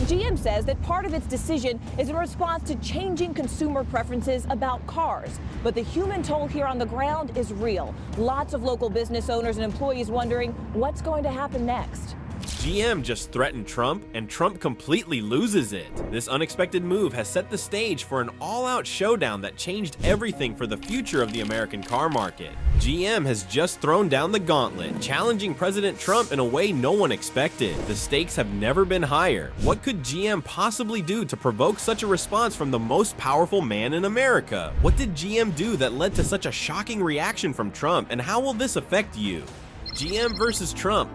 GM says that part of its decision is in response to changing consumer preferences about cars. But the human toll here on the ground is real. Lots of local business owners and employees wondering what's going to happen next. GM just threatened Trump, and Trump completely loses it. This unexpected move has set the stage for an all-out showdown that changed everything for the future of the American car market. GM has just thrown down the gauntlet, challenging President Trump in a way no one expected. The stakes have never been higher. What could GM possibly do to provoke such a response from the most powerful man in America? What did GM do that led to such a shocking reaction from Trump, and how will this affect you? GM versus Trump.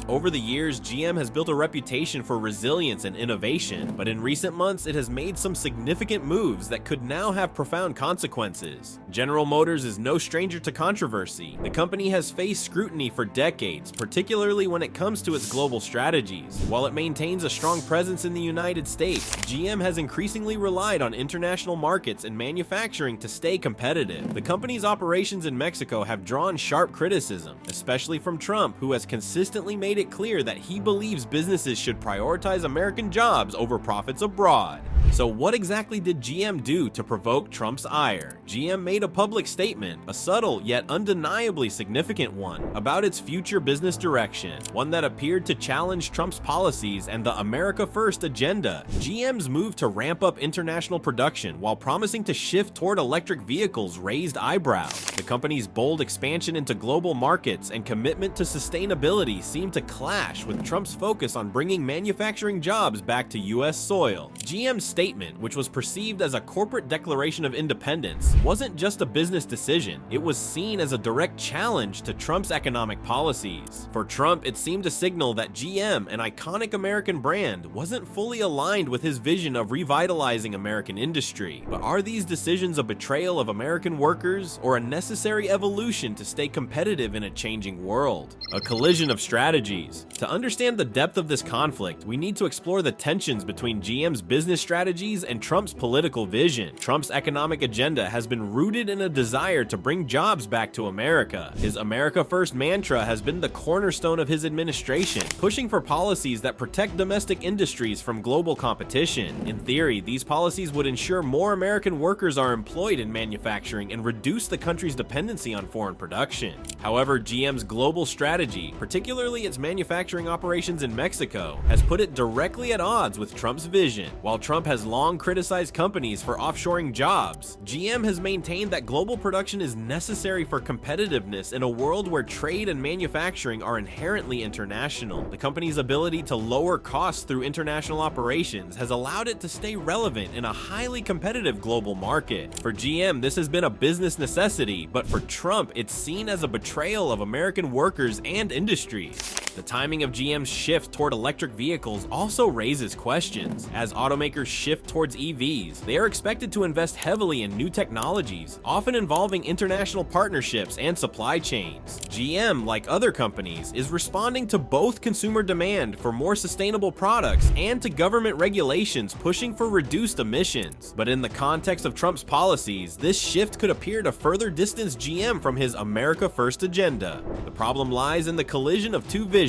Over the years, GM has built a reputation for resilience and innovation, but in recent months it has made some significant moves that could now have profound consequences. General Motors is no stranger to controversy. The company has faced scrutiny for decades, particularly when it comes to its global strategies. While it maintains a strong presence in the United States, GM has increasingly relied on international markets and manufacturing to stay competitive. The company's operations in Mexico have drawn sharp criticism, especially from Trump, who has consistently made it clear that he believes businesses should prioritize American jobs over profits abroad. So what exactly did GM do to provoke Trump's ire? GM made a public statement, a subtle yet undeniably significant one, about its future business direction, one that appeared to challenge Trump's policies and the America First agenda. GM's move to ramp up international production while promising to shift toward electric vehicles raised eyebrows. The company's bold expansion into global markets and commitment to sustainability seemed to clash with Trump's focus on bringing manufacturing jobs back to U.S. soil. GM's statement, which was perceived as a corporate declaration of independence, wasn't just a business decision. It was seen as a direct challenge to Trump's economic policies. For Trump, it seemed to signal that GM, an iconic American brand, wasn't fully aligned with his vision of revitalizing American industry. But are these decisions a betrayal of American workers or a necessary evolution to stay competitive in a changing world? A collision of strategies. To understand the depth of this conflict, we need to explore the tensions between GM's business strategies and Trump's political vision. Trump's economic agenda has been rooted in a desire to bring jobs back to America. His America First mantra has been the cornerstone of his administration, pushing for policies that protect domestic industries from global competition. In theory, these policies would ensure more American workers are employed in manufacturing and reduce the country's dependency on foreign production. However, GM's global strategy, particularly its manufacturing operations in Mexico, has put it directly at odds with Trump's vision. While Trump has long criticized companies for offshoring jobs, GM has maintained that global production is necessary for competitiveness in a world where trade and manufacturing are inherently international. The company's ability to lower costs through international operations has allowed it to stay relevant in a highly competitive global market. For GM, this has been a business necessity, but for Trump, it's seen as a betrayal of American workers and industries. The timing of GM's shift toward electric vehicles also raises questions. As automakers shift towards EVs, they are expected to invest heavily in new technologies, often involving international partnerships and supply chains. GM, like other companies, is responding to both consumer demand for more sustainable products and to government regulations pushing for reduced emissions. But in the context of Trump's policies, this shift could appear to further distance GM from his America First agenda. The problem lies in the collision of two visions.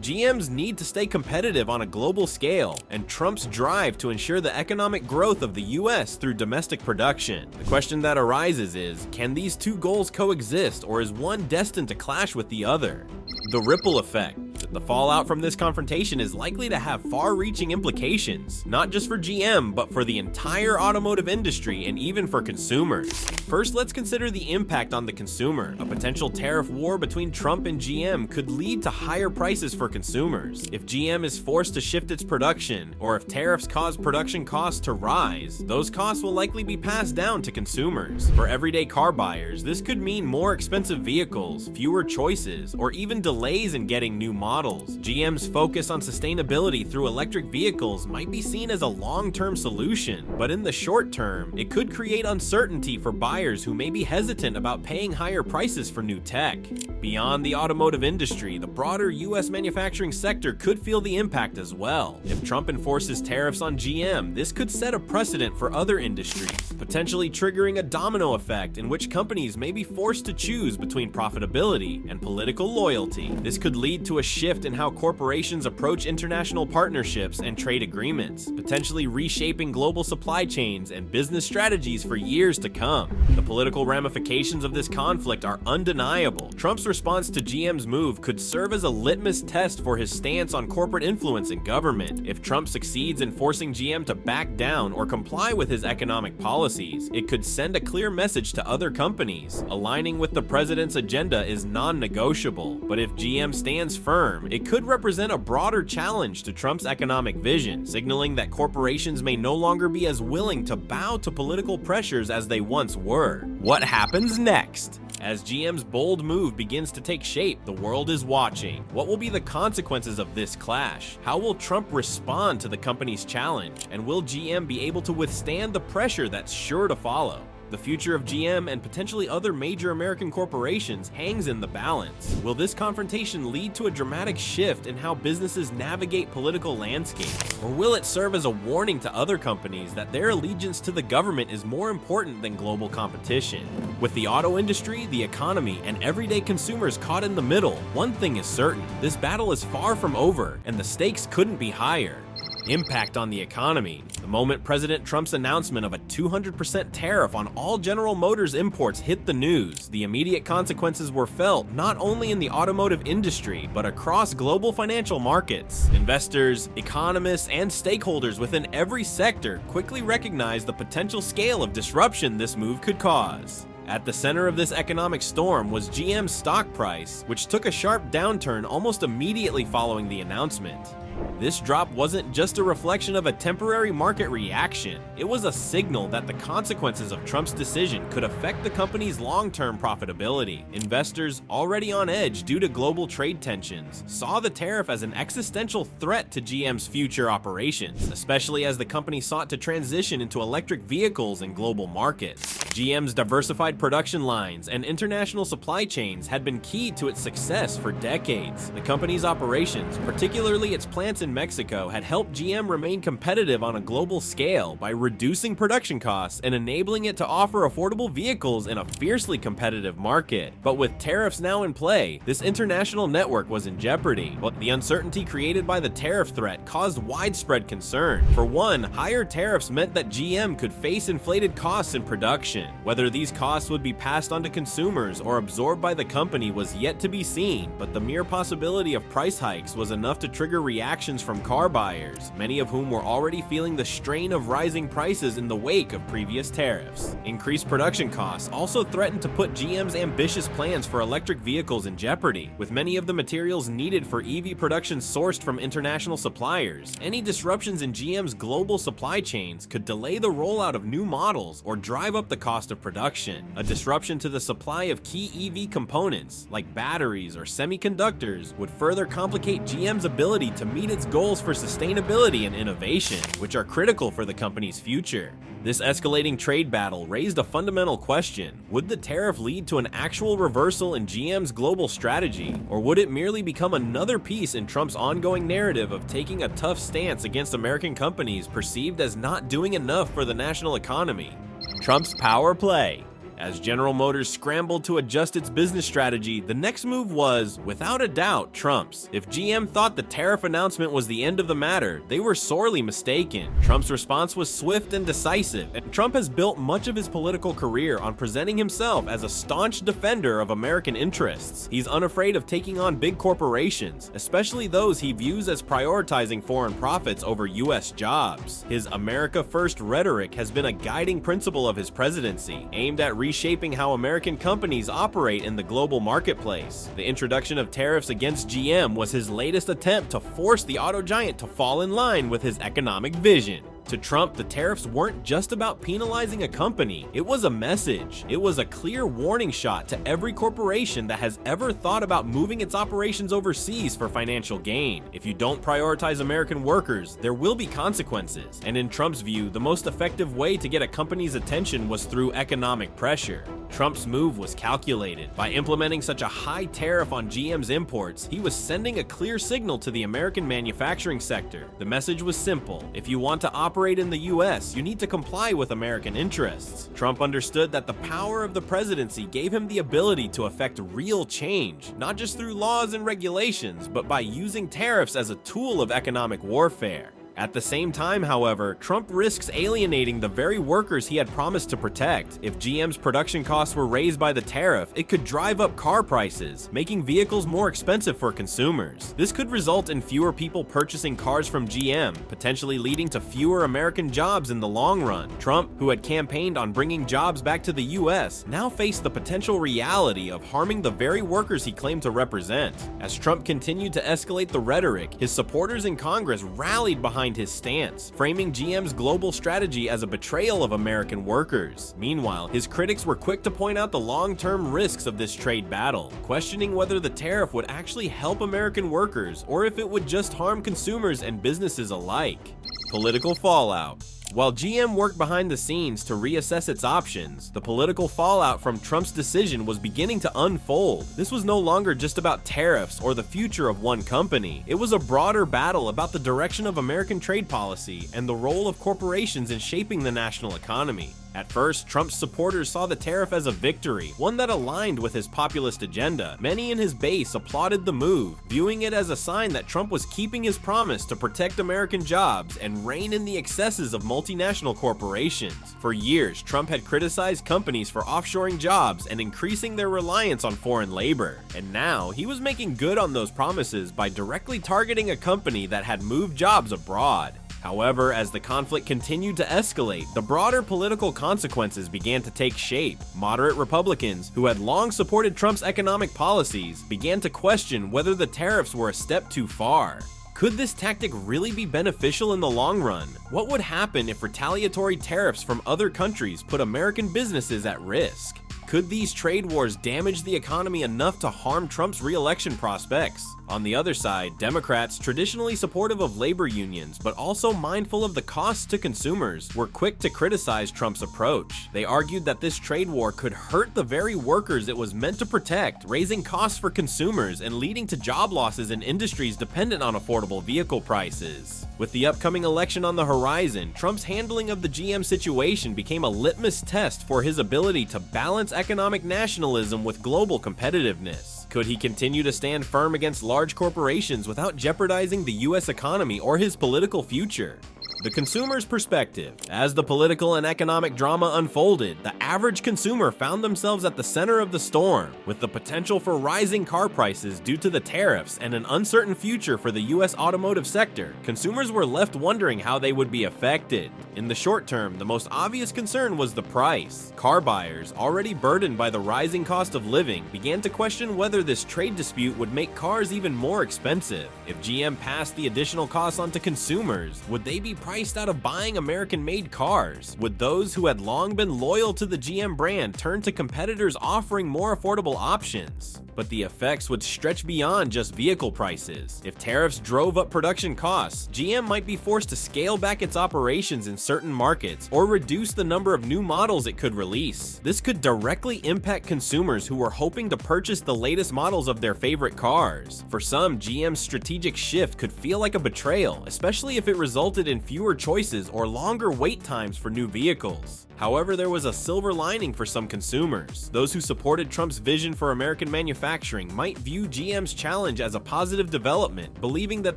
GM's need to stay competitive on a global scale, and Trump's drive to ensure the economic growth of the US through domestic production. The question that arises is, can these two goals coexist, or is one destined to clash with the other? The ripple effect. The fallout from this confrontation is likely to have far-reaching implications, not just for GM, but for the entire automotive industry and even for consumers. First, let's consider the impact on the consumer. A potential tariff war between Trump and GM could lead to higher prices for consumers. If GM is forced to shift its production, or if tariffs cause production costs to rise, those costs will likely be passed down to consumers. For everyday car buyers, this could mean more expensive vehicles, fewer choices, or even delays in getting new models. GM's focus on sustainability through electric vehicles might be seen as a long-term solution, but in the short term, it could create uncertainty for buyers who may be hesitant about paying higher prices for new tech. Beyond the automotive industry, the broader US manufacturing sector could feel the impact as well. If Trump enforces tariffs on GM, this could set a precedent for other industries, potentially triggering a domino effect in which companies may be forced to choose between profitability and political loyalty. This could lead to a shift shift in how corporations approach international partnerships and trade agreements, potentially reshaping global supply chains and business strategies for years to come. The political ramifications of this conflict are undeniable. Trump's response to GM's move could serve as a litmus test for his stance on corporate influence in government. If Trump succeeds in forcing GM to back down or comply with his economic policies, it could send a clear message to other companies. Aligning with the president's agenda is non-negotiable, but if GM stands firm, it could represent a broader challenge to Trump's economic vision, signaling that corporations may no longer be as willing to bow to political pressures as they once were. What happens next? As GM's bold move begins to take shape, the world is watching. What will be the consequences of this clash? How will Trump respond to the company's challenge? And will GM be able to withstand the pressure that's sure to follow? The future of GM and potentially other major American corporations hangs in the balance. Will this confrontation lead to a dramatic shift in how businesses navigate political landscapes? Or will it serve as a warning to other companies that their allegiance to the government is more important than global competition? With the auto industry, the economy, and everyday consumers caught in the middle, one thing is certain: this battle is far from over, and the stakes couldn't be higher. Impact on the economy. The moment President Trump's announcement of a 200% tariff on all General Motors imports hit the news, the immediate consequences were felt not only in the automotive industry, but across global financial markets. Investors, economists, and stakeholders within every sector quickly recognized the potential scale of disruption this move could cause. At the center of this economic storm was GM's stock price, which took a sharp downturn almost immediately following the announcement. This drop wasn't just a reflection of a temporary market reaction. It was a signal that the consequences of Trump's decision could affect the company's long-term profitability. Investors, already on edge due to global trade tensions, saw the tariff as an existential threat to GM's future operations, especially as the company sought to transition into electric vehicles in global markets. GM's diversified production lines and international supply chains had been key to its success for decades. The company's operations, particularly its plants in Mexico, had helped GM remain competitive on a global scale by reducing production costs and enabling it to offer affordable vehicles in a fiercely competitive market. But with tariffs now in play, this international network was in jeopardy. But the uncertainty created by the tariff threat caused widespread concern. For one, higher tariffs meant that GM could face inflated costs in production. Whether these costs would be passed on to consumers or absorbed by the company was yet to be seen, but the mere possibility of price hikes was enough to trigger reactions from car buyers, many of whom were already feeling the strain of rising prices in the wake of previous tariffs. Increased production costs also threatened to put GM's ambitious plans for electric vehicles in jeopardy, with many of the materials needed for EV production sourced from international suppliers. Any disruptions in GM's global supply chains could delay the rollout of new models or drive up the cost of production. A disruption to the supply of key EV components, like batteries or semiconductors, would further complicate GM's ability to meet its goals for sustainability and innovation, which are critical for the company's future. This escalating trade battle raised a fundamental question: would the tariff lead to an actual reversal in GM's global strategy, or would it merely become another piece in Trump's ongoing narrative of taking a tough stance against American companies perceived as not doing enough for the national economy? Trump's power play. As General Motors scrambled to adjust its business strategy, the next move was, without a doubt, Trump's. If GM thought the tariff announcement was the end of the matter, they were sorely mistaken. Trump's response was swift and decisive, and Trump has built much of his political career on presenting himself as a staunch defender of American interests. He's unafraid of taking on big corporations, especially those he views as prioritizing foreign profits over U.S. jobs. His America First rhetoric has been a guiding principle of his presidency, aimed at reshaping how American companies operate in the global marketplace. The introduction of tariffs against GM was his latest attempt to force the auto giant to fall in line with his economic vision. To Trump, the tariffs weren't just about penalizing a company. It was a message. It was a clear warning shot to every corporation that has ever thought about moving its operations overseas for financial gain. If you don't prioritize American workers, there will be consequences. And in Trump's view, the most effective way to get a company's attention was through economic pressure. Trump's move was calculated. By implementing such a high tariff on GM's imports, he was sending a clear signal to the American manufacturing sector. The message was simple: if you want to operate operate in the US, you need to comply with American interests. Trump understood that the power of the presidency gave him the ability to effect real change, not just through laws and regulations, but by using tariffs as a tool of economic warfare. At the same time, however, Trump risks alienating the very workers he had promised to protect. If GM's production costs were raised by the tariff, it could drive up car prices, making vehicles more expensive for consumers. This could result in fewer people purchasing cars from GM, potentially leading to fewer American jobs in the long run. Trump, who had campaigned on bringing jobs back to the US, now faced the potential reality of harming the very workers he claimed to represent. As Trump continued to escalate the rhetoric, his supporters in Congress rallied behind his stance, framing GM's global strategy as a betrayal of American workers. Meanwhile, his critics were quick to point out the long-term risks of this trade battle, questioning whether the tariff would actually help American workers or if it would just harm consumers and businesses alike. Political fallout. While GM worked behind the scenes to reassess its options, the political fallout from Trump's decision was beginning to unfold. This was no longer just about tariffs or the future of one company. It was a broader battle about the direction of American trade policy and the role of corporations in shaping the national economy. At first, Trump's supporters saw the tariff as a victory, one that aligned with his populist agenda. Many in his base applauded the move, viewing it as a sign that Trump was keeping his promise to protect American jobs and rein in the excesses of multinational corporations. For years, Trump had criticized companies for offshoring jobs and increasing their reliance on foreign labor. And now, he was making good on those promises by directly targeting a company that had moved jobs abroad. However, as the conflict continued to escalate, the broader political consequences began to take shape. Moderate Republicans, who had long supported Trump's economic policies, began to question whether the tariffs were a step too far. Could this tactic really be beneficial in the long run? What would happen if retaliatory tariffs from other countries put American businesses at risk? Could these trade wars damage the economy enough to harm Trump's re-election prospects? On the other side, Democrats, traditionally supportive of labor unions but also mindful of the costs to consumers, were quick to criticize Trump's approach. They argued that this trade war could hurt the very workers it was meant to protect, raising costs for consumers and leading to job losses in industries dependent on affordable vehicle prices. With the upcoming election on the horizon, Trump's handling of the GM situation became a litmus test for his ability to balance economic nationalism with global competitiveness. Could he continue to stand firm against large corporations without jeopardizing the US economy or his political future? The consumer's perspective. As the political and economic drama unfolded, the average consumer found themselves at the center of the storm, with the potential for rising car prices due to the tariffs and an uncertain future for the US automotive sector. Consumers were left wondering how they would be affected. In the short term, the most obvious concern was the price. Car buyers, already burdened by the rising cost of living, began to question whether this trade dispute would make cars even more expensive. If GM passed the additional costs on to consumers, would they be priced out of buying American-made cars? Would those who had long been loyal to the GM brand turn to competitors offering more affordable options? But the effects would stretch beyond just vehicle prices. If tariffs drove up production costs, GM might be forced to scale back its operations in certain markets or reduce the number of new models it could release. This could directly impact consumers who were hoping to purchase the latest models of their favorite cars. For some, GM's strategic shift could feel like a betrayal, especially if it resulted in fewer choices or longer wait times for new vehicles. However, there was a silver lining for some consumers. Those who supported Trump's vision for American manufacturing might view GM's challenge as a positive development, believing that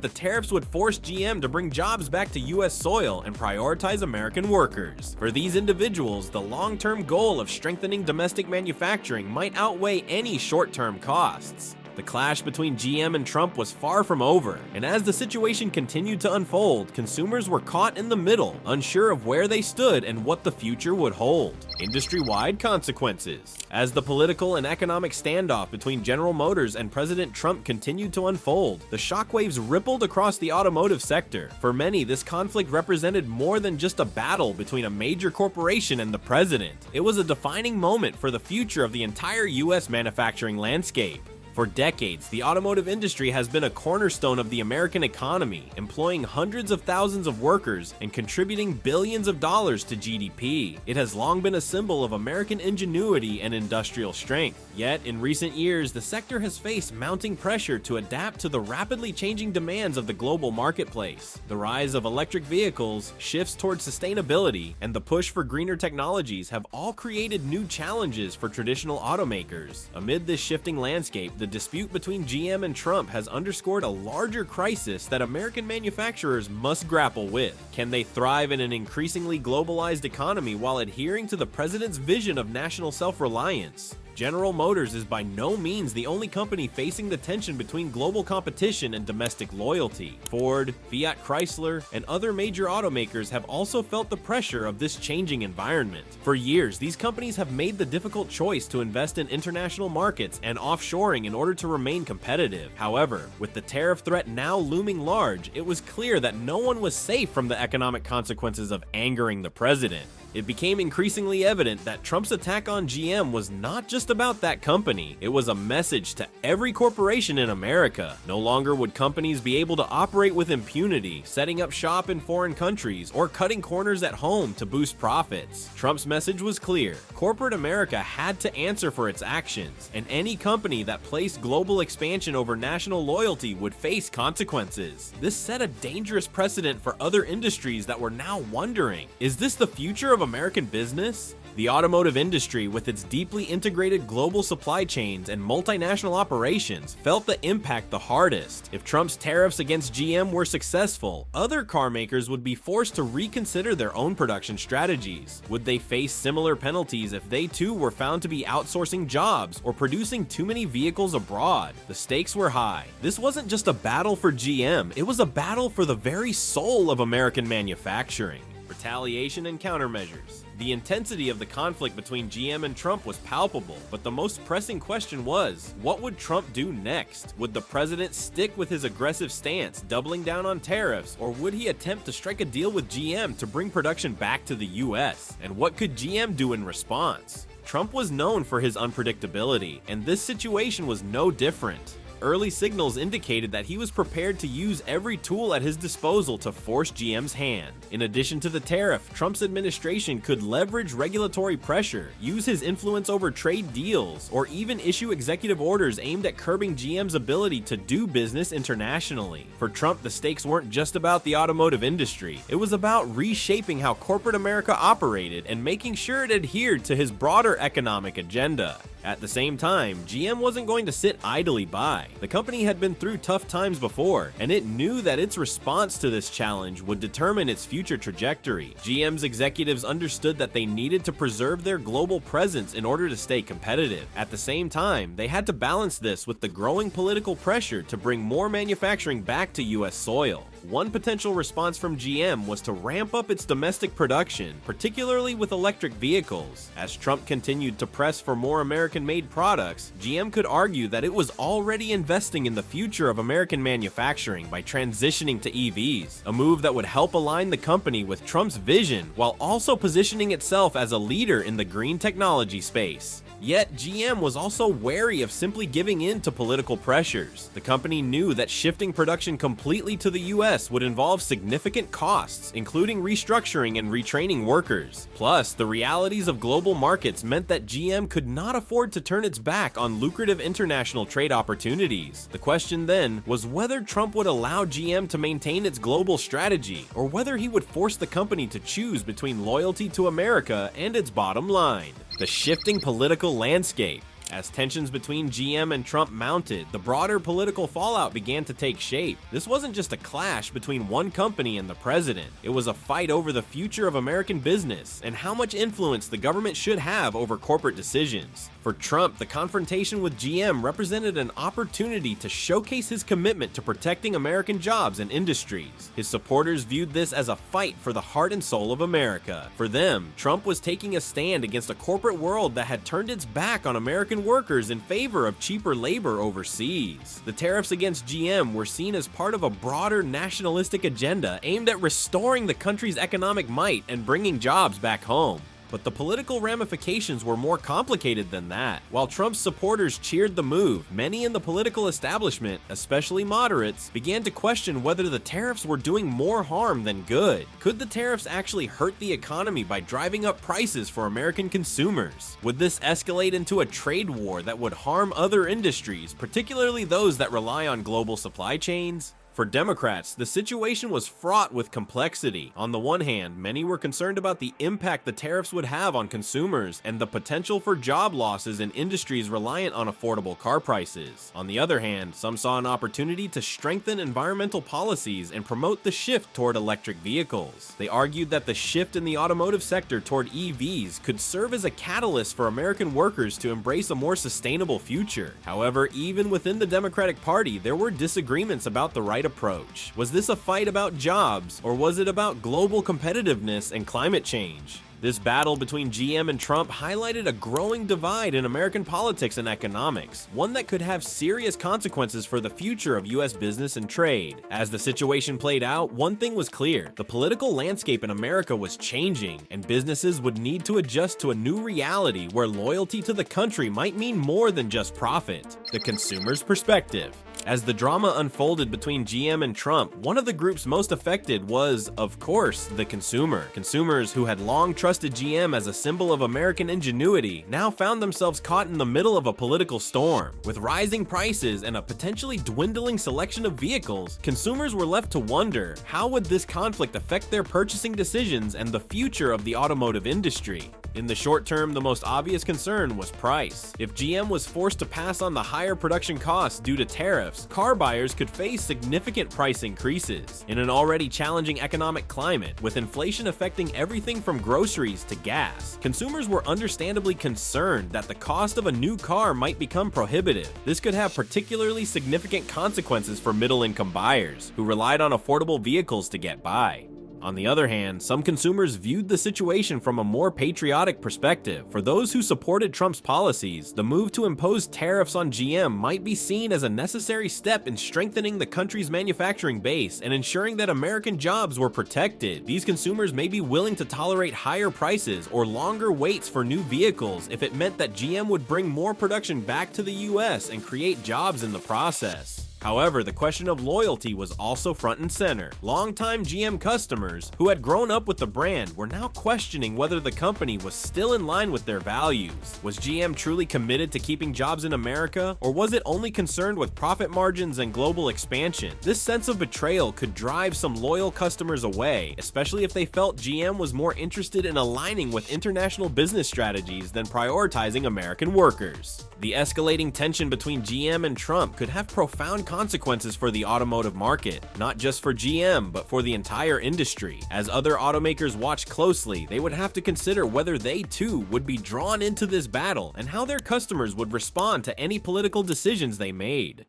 the tariffs would force GM to bring jobs back to US soil and prioritize American workers. For these individuals, the long-term goal of strengthening domestic manufacturing might outweigh any short-term costs. The clash between GM and Trump was far from over, and as the situation continued to unfold, consumers were caught in the middle, unsure of where they stood and what the future would hold. Industry-wide consequences. As the political and economic standoff between General Motors and President Trump continued to unfold, the shockwaves rippled across the automotive sector. For many, this conflict represented more than just a battle between a major corporation and the president. It was a defining moment for the future of the entire US manufacturing landscape. For decades, the automotive industry has been a cornerstone of the American economy, employing hundreds of thousands of workers and contributing billions of dollars to GDP. It has long been a symbol of American ingenuity and industrial strength. Yet, in recent years, the sector has faced mounting pressure to adapt to the rapidly changing demands of the global marketplace. The rise of electric vehicles, shifts towards sustainability, and the push for greener technologies have all created new challenges for traditional automakers. Amid this shifting landscape, the dispute between GM and Trump has underscored a larger crisis that American manufacturers must grapple with. Can they thrive in an increasingly globalized economy while adhering to the president's vision of national self-reliance? General Motors is by no means the only company facing the tension between global competition and domestic loyalty. Ford, Fiat Chrysler, and other major automakers have also felt the pressure of this changing environment. For years, these companies have made the difficult choice to invest in international markets and offshoring in order to remain competitive. However, with the tariff threat now looming large, it was clear that no one was safe from the economic consequences of angering the president. It became increasingly evident that Trump's attack on GM was not just about that company, it was a message to every corporation in America. No longer would companies be able to operate with impunity, setting up shop in foreign countries, or cutting corners at home to boost profits. Trump's message was clear. Corporate America had to answer for its actions, and any company that placed global expansion over national loyalty would face consequences. This set a dangerous precedent for other industries that were now wondering, is this the future of American business? The automotive industry, with its deeply integrated global supply chains and multinational operations, felt the impact the hardest. If Trump's tariffs against GM were successful, other car makers would be forced to reconsider their own production strategies. Would they face similar penalties if they too were found to be outsourcing jobs or producing too many vehicles abroad? The stakes were high. This wasn't just a battle for GM, it was a battle for the very soul of American manufacturing. Retaliation and countermeasures. The intensity of the conflict between GM and Trump was palpable, but the most pressing question was, what would Trump do next? Would the president stick with his aggressive stance, doubling down on tariffs, or would he attempt to strike a deal with GM to bring production back to the US? And what could GM do in response? Trump was known for his unpredictability, and this situation was no different. Early signals indicated that he was prepared to use every tool at his disposal to force GM's hand. In addition to the tariff, Trump's administration could leverage regulatory pressure, use his influence over trade deals, or even issue executive orders aimed at curbing GM's ability to do business internationally. For Trump, the stakes weren't just about the automotive industry. It was about reshaping how corporate America operated and making sure it adhered to his broader economic agenda. At the same time, GM wasn't going to sit idly by. The company had been through tough times before, and it knew that its response to this challenge would determine its future trajectory. GM's executives understood that they needed to preserve their global presence in order to stay competitive. At the same time, they had to balance this with the growing political pressure to bring more manufacturing back to US soil. One potential response from GM was to ramp up its domestic production, particularly with electric vehicles. As Trump continued to press for more American-made products, GM could argue that it was already investing in the future of American manufacturing by transitioning to EVs, a move that would help align the company with Trump's vision while also positioning itself as a leader in the green technology space. Yet, GM was also wary of simply giving in to political pressures. The company knew that shifting production completely to the US would involve significant costs, including restructuring and retraining workers. Plus, the realities of global markets meant that GM could not afford to turn its back on lucrative international trade opportunities. The question then was whether Trump would allow GM to maintain its global strategy, or whether he would force the company to choose between loyalty to America and its bottom line. The shifting political landscape. As tensions between GM and Trump mounted, the broader political fallout began to take shape. This wasn't just a clash between one company and the president. It was a fight over the future of American business and how much influence the government should have over corporate decisions. For Trump, the confrontation with GM represented an opportunity to showcase his commitment to protecting American jobs and industries. His supporters viewed this as a fight for the heart and soul of America. For them, Trump was taking a stand against a corporate world that had turned its back on American workers in favor of cheaper labor overseas. The tariffs against GM were seen as part of a broader nationalistic agenda aimed at restoring the country's economic might and bringing jobs back home. But the political ramifications were more complicated than that. While Trump's supporters cheered the move, many in the political establishment, especially moderates, began to question whether the tariffs were doing more harm than good. Could the tariffs actually hurt the economy by driving up prices for American consumers? Would this escalate into a trade war that would harm other industries, particularly those that rely on global supply chains? For Democrats, the situation was fraught with complexity. On the one hand, many were concerned about the impact the tariffs would have on consumers and the potential for job losses in industries reliant on affordable car prices. On the other hand, some saw an opportunity to strengthen environmental policies and promote the shift toward electric vehicles. They argued that the shift in the automotive sector toward EVs could serve as a catalyst for American workers to embrace a more sustainable future. However, even within the Democratic Party, there were disagreements about the right approach. Was this a fight about jobs, or was it about global competitiveness and climate change? This battle between GM and Trump highlighted a growing divide in American politics and economics, one that could have serious consequences for the future of U.S. business and trade. As the situation played out, one thing was clear: the political landscape in America was changing, and businesses would need to adjust to a new reality where loyalty to the country might mean more than just profit. The consumer's perspective. As the drama unfolded between GM and Trump, one of the groups most affected was, of course, the consumer. Consumers who had long trusted GM as a symbol of American ingenuity now found themselves caught in the middle of a political storm. With rising prices and a potentially dwindling selection of vehicles, consumers were left to wonder, how would this conflict affect their purchasing decisions and the future of the automotive industry? In the short term, the most obvious concern was price. If GM was forced to pass on the higher production costs due to tariffs, car buyers could face significant price increases. In an already challenging economic climate, with inflation affecting everything from groceries to gas, consumers were understandably concerned that the cost of a new car might become prohibitive. This could have particularly significant consequences for middle-income buyers, who relied on affordable vehicles to get by. On the other hand, some consumers viewed the situation from a more patriotic perspective. For those who supported Trump's policies, the move to impose tariffs on GM might be seen as a necessary step in strengthening the country's manufacturing base and ensuring that American jobs were protected. These consumers may be willing to tolerate higher prices or longer waits for new vehicles if it meant that GM would bring more production back to the US and create jobs in the process. However, the question of loyalty was also front and center. Longtime GM customers who had grown up with the brand were now questioning whether the company was still in line with their values. Was GM truly committed to keeping jobs in America, or was it only concerned with profit margins and global expansion? This sense of betrayal could drive some loyal customers away, especially if they felt GM was more interested in aligning with international business strategies than prioritizing American workers. The escalating tension between GM and Trump could have profound consequences for the automotive market, not just for GM, but for the entire industry. As other automakers watch closely, they would have to consider whether they too would be drawn into this battle and how their customers would respond to any political decisions they made.